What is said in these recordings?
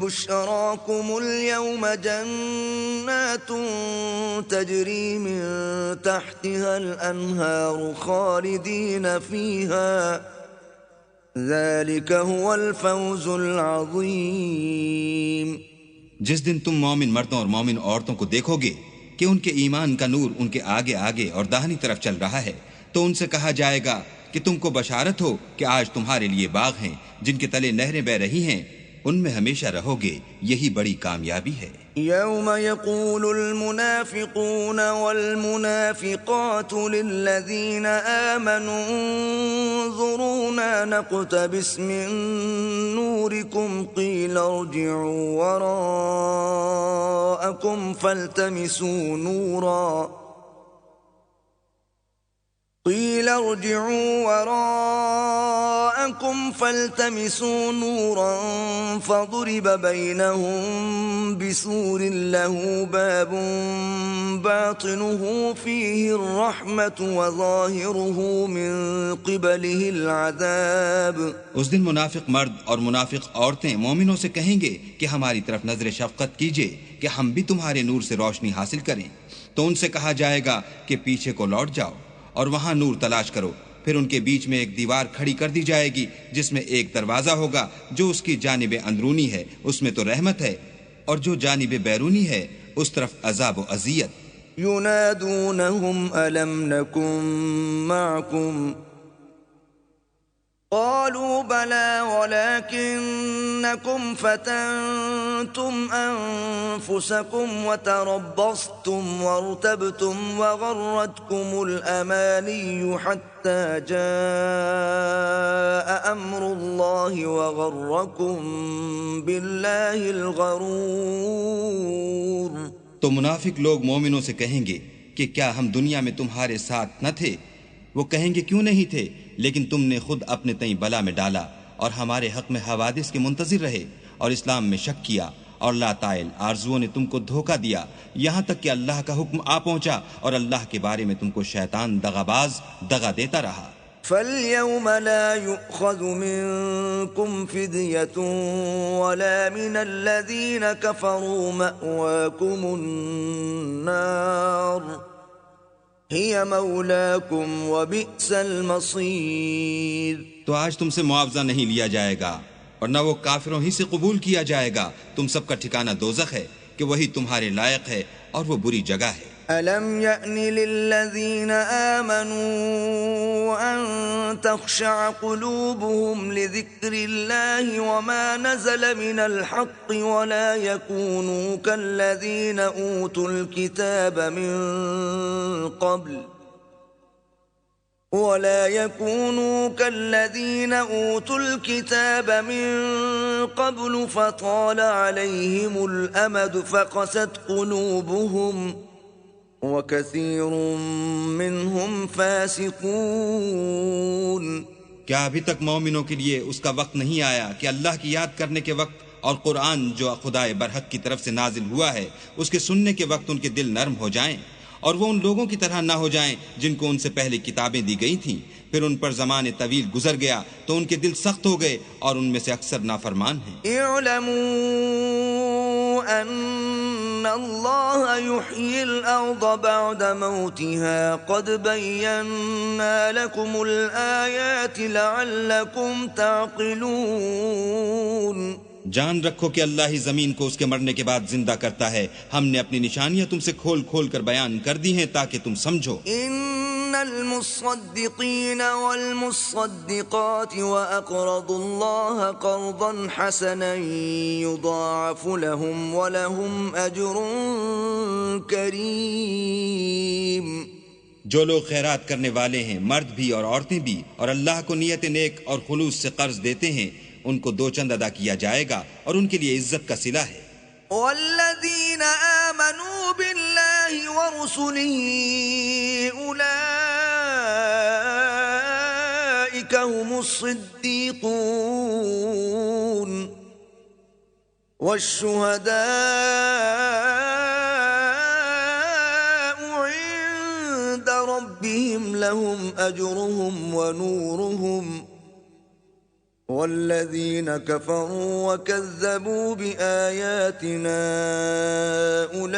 بشراكم اليوم جنات تجري من تحتها الأنهار خالدين فيها ذلك هو الفوز العظيم. جس دن تم مومن مردوں اور مومن عورتوں کو دیکھو گے کہ ان کے ایمان کا نور ان کے آگے آگے اور داہنی طرف چل رہا ہے تو ان سے کہا جائے گا کہ تم کو بشارت ہو کہ آج تمہارے لیے باغ ہیں جن کے تلے نہریں بہ رہی ہیں، ان میں ہمیشہ رہو گے، یہی بڑی کامیابی ہے. يوم يقول المنافقون والمنافقات للذين آمنوا انظرونا نقتبس من نوركم قيل ارجعوا وراءكم فالتمسوا نورا فضرب بينهم بسور له باب باطنه فيه الرحمة وظاهره من قبله العذاب. اس دن منافق مرد اور منافق عورتیں مومنوں سے کہیں گے کہ ہماری طرف نظر شفقت کیجئے کہ ہم بھی تمہارے نور سے روشنی حاصل کریں. تو ان سے کہا جائے گا کہ پیچھے کو لوٹ جاؤ اور وہاں نور تلاش کرو. پھر ان کے بیچ میں ایک دیوار کھڑی کر دی جائے گی جس میں ایک دروازہ ہوگا، جو اس کی جانب اندرونی ہے اس میں تو رحمت ہے، اور جو جانب بیرونی ہے اس طرف عذاب و اذیت. ينادونهم ألم نكن معكم قالوا بلى ولكنكم فتنتم أنفسكم وتربصتم وارتبتم وغرتكم الأماني حتى جاء أمر الله وغركم بالله الغرور. تو منافق لوگ مومنوں سے کہیں گے کہ کیا ہم دنیا میں تمہارے ساتھ نہ تھے؟ وہ کہیں گے کیوں نہیں تھے، لیکن تم نے خود اپنے تئیں بلا میں ڈالا اور ہمارے حق میں حوادث کے منتظر رہے اور اسلام میں شک کیا، اور لا طائل آرزوؤں نے تم کو دھوکہ دیا یہاں تک کہ اللہ کا حکم آ پہنچا اور اللہ کے بارے میں تم کو شیطان دغاباز دغا دیتا رہا. فَالْيَوْمَ لَا يُؤْخَذُ مِنكُمْ فِدْيَةٌ وَلَا مِنَ الَّذِينَ كَفَرُوا مَأْوَاكُمُ النَّارُ هِيَ مَوْلَاكُمْ وَبِئْسَ الْمَصِيرُ. تو آج تم سے معاوضہ نہیں لیا جائے گا اور نہ وہ کافروں ہی سے قبول کیا جائے گا. تم سب کا ٹھکانہ دوزخ ہے کہ وہی تمہارے لائق ہے اور وہ بری جگہ ہے. أَلَمْ يَأْنِ لِلَّذِينَ آمَنُوا أَن تَخْشَعَ قُلُوبُهُمْ لِذِكْرِ اللَّهِ وَمَا نَزَلَ مِنَ الْحَقِّ وَلَا يَكُونُوا كَالَّذِينَ أُوتُوا الْكِتَابَ مِنْ قَبْلُ فَطَالَ عَلَيْهِمُ الْأَمَدُ فَقَسَتْ قُلُوبُهُمْ وَكَثِيرٌ مِّنْهُمْ فَاسِقُونَ. کیا ابھی تک مومنوں کے لیے اس کا وقت نہیں آیا کہ اللہ کی یاد کرنے کے وقت اور قرآن جو خدائے برحق کی طرف سے نازل ہوا ہے اس کے سننے کے وقت ان کے دل نرم ہو جائیں اور وہ ان لوگوں کی طرح نہ ہو جائیں جن کو ان سے پہلے کتابیں دی گئی تھیں، پھر ان پر زمانے طویل گزر گیا تو ان کے دل سخت ہو گئے اور ان میں سے اکثر نافرمان ہیں. اعلموا ان اللہ یحیی الارض بعد موتها قد بینا لکم الآیات لعلکم تعقلون. جان رکھو کہ اللہ ہی زمین کو اس کے مرنے کے بعد زندہ کرتا ہے. ہم نے اپنی نشانیاں تم سے کھول کھول کر بیان کر دی ہیں تاکہ تم سمجھو. ان المصدقین والمصدقات واقرضوا اللہ قرضا حسنا یضاعف لهم ولهم اجر کریم. جو لوگ خیرات کرنے والے ہیں، مرد بھی اور عورتیں بھی، اور اللہ کو نیت نیک اور خلوص سے قرض دیتے ہیں، ان کو دو چند ادا کیا جائے گا اور ان کے لیے عزت کا صلہ ہے. والذین آمنوا باللہ ورسلہ اولئک هم الصدیقون والشہداء عند ربهم لهم اجرهم ونورهم والذين كفروا وكذبوا بآياتنا أولئك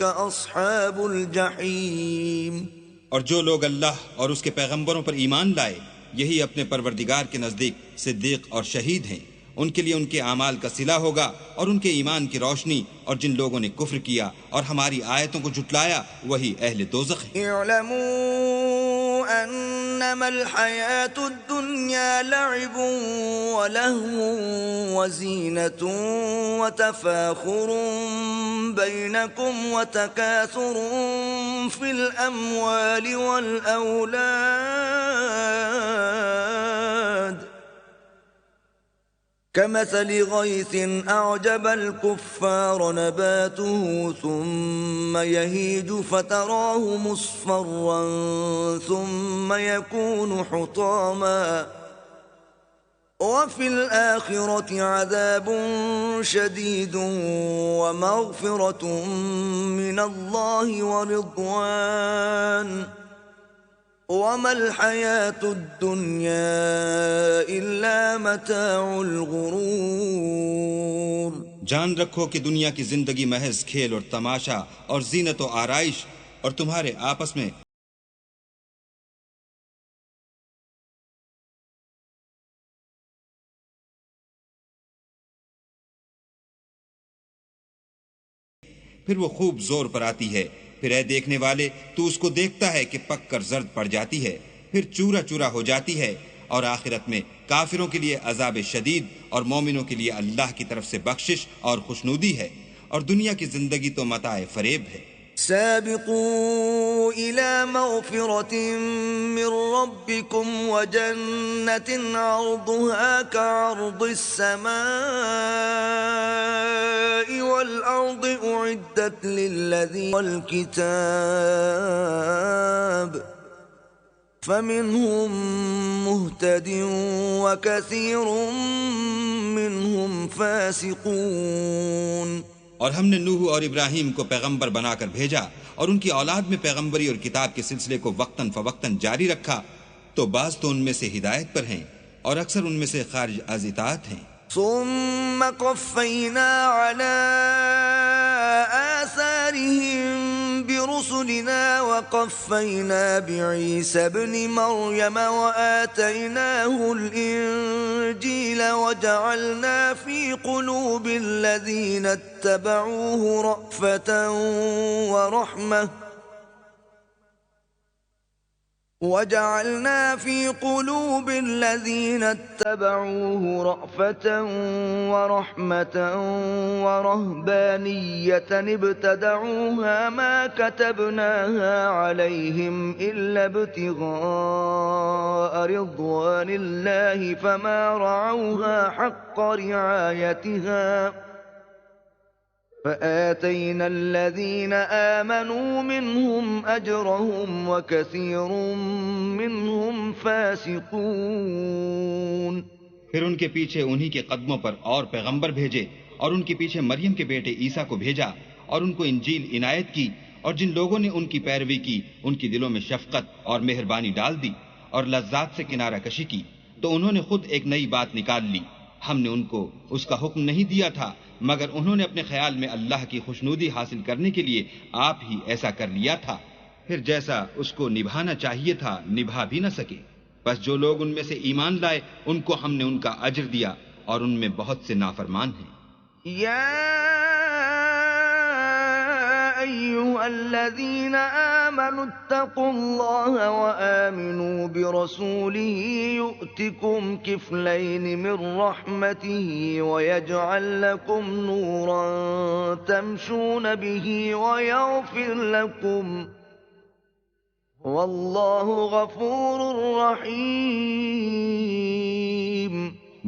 أصحاب الجحيم. اور جو لوگ اللہ اور اس کے پیغمبروں پر ایمان لائے یہی اپنے پروردگار کے نزدیک صدیق اور شہید ہیں. ان کے لیے ان کے اعمال کا صلہ ہوگا اور ان کے ایمان کی روشنی. اور جن لوگوں نے کفر کیا اور ہماری آیتوں کو جھٹلایا وہی اہل دوزخ ہیں. اعلموا انما الحیاة الدنیا لعب ولہو وزینة وتفاخر بینکم وتکاثر فی الاموال والاولاد كمثل غيث أعجب الكفار نباته ثم يهيج فتراه مصفرا ثم يكون حطاما وفي الآخرة عذاب شديد ومغفرة من الله ورضوان وما الحياة الدنيا إلا متاع الغرور. جان رکھو کہ دنیا کی زندگی محض کھیل اور تماشا اور زینت و آرائش اور تمہارے آپس میں پھر وہ خوب زور پر آتی ہے. پھر اے دیکھنے والے تو اس کو دیکھتا ہے کہ پک کر زرد پڑ جاتی ہے پھر چورا چورا ہو جاتی ہے. اور آخرت میں کافروں کے لیے عذاب شدید اور مومنوں کے لیے اللہ کی طرف سے بخشش اور خوشنودی ہے. اور دنیا کی زندگی تو متاع فریب ہے. سابقوا إلى مغفرة من ربكم وجنة عرضها كعرض السماء والأرض أعدت للذين والكتاب فمنهم مهتد وكثير منهم فاسقون. اور ہم نے نوح اور ابراہیم کو پیغمبر بنا کر بھیجا اور ان کی اولاد میں پیغمبری اور کتاب کے سلسلے کو وقتاً فوقتاً جاری رکھا تو بعض تو ان میں سے ہدایت پر ہیں اور اکثر ان میں سے خارج از اطاعت ہیں. ثم قفينا على آثارهم برسلنا وقفينا بعيسى ابن مريم وآتيناه الإنجيل وجعلنا في قلوب الذين اتبعوه رأفة ورحمة وجعلنا في قلوب الذين اتبعوه رأفة ورحمة ورهبانية ابتدعوها ما كتبناها عليهم إلا ابتغاء رضوان الله فما رعوها حق رعايتها فآتينا الذين آمنوا منهم أجرهم وكثير منهم فاسقون. پھر ان کے پیچھے انہی کے قدموں پر اور پیغمبر بھیجے اور ان کے پیچھے مریم کے بیٹے عیسیٰ کو بھیجا اور ان کو انجیل عنایت کی. اور جن لوگوں نے ان کی پیروی کی ان کی دلوں میں شفقت اور مہربانی ڈال دی اور لذات سے کنارہ کشی کی تو انہوں نے خود ایک نئی بات نکال لی. ہم نے ان کو اس کا حکم نہیں دیا تھا مگر انہوں نے اپنے خیال میں اللہ کی خوشنودی حاصل کرنے کے لیے آپ ہی ایسا کر لیا تھا. پھر جیسا اس کو نبھانا چاہیے تھا نبھا بھی نہ سکے. بس جو لوگ ان میں سے ایمان لائے ان کو ہم نے ان کا اجر دیا اور ان میں بہت سے نافرمان ہیں. یا ایھا الذین آمنوا اتقوا اللہ وآمنوا برسولہ یؤتکم کفلین من رحمتہ ویجعل لکم نورا تمشون بہ ویغفر لکم واللہ غفور رحیم.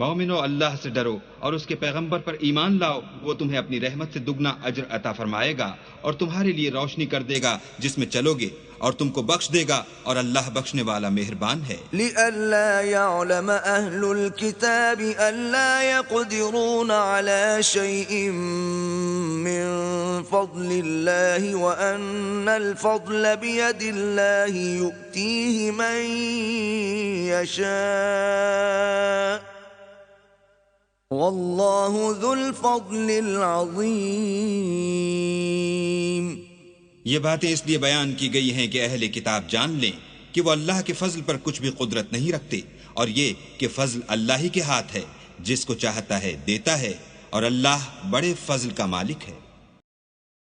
مومنو اللہ سے ڈرو اور اس کے پیغمبر پر ایمان لاؤ وہ تمہیں اپنی رحمت سے دگنا اجر عطا فرمائے گا اور تمہارے لیے روشنی کر دے گا جس میں چلو گے اور تم کو بخش دے گا اور اللہ بخشنے والا مہربان ہے. لئلا يعلم أهل الكتاب ألا يقدرون على شيء من فضل الله وأن الفضل بيد الله يؤتيه من يشاء والله ذو الفضل العظيم۔ یہ باتیں اس لیے بیان کی گئی ہیں کہ اہل کتاب جان لیں کہ وہ اللہ کے فضل پر کچھ بھی قدرت نہیں رکھتے، اور یہ کہ فضل اللہ ہی کے ہاتھ ہے، جس کو چاہتا ہے دیتا ہے، اور اللہ بڑے فضل کا مالک ہے۔